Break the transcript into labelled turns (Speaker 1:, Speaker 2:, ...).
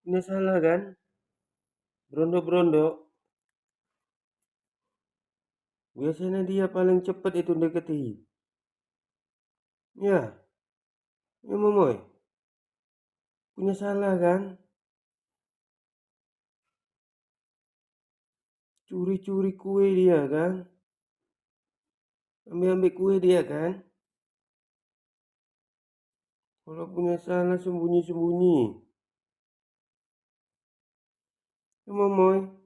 Speaker 1: Punya salah kan? Berondok-berondok. Biasanya dia paling cepat itu deketi. Ya, ya Momoy. Punya salah kan? Curi-curi kue dia kan? Ambil-ambil kue dia kan? Kalau punya salah sembunyi-sembunyi. Ya Momoy.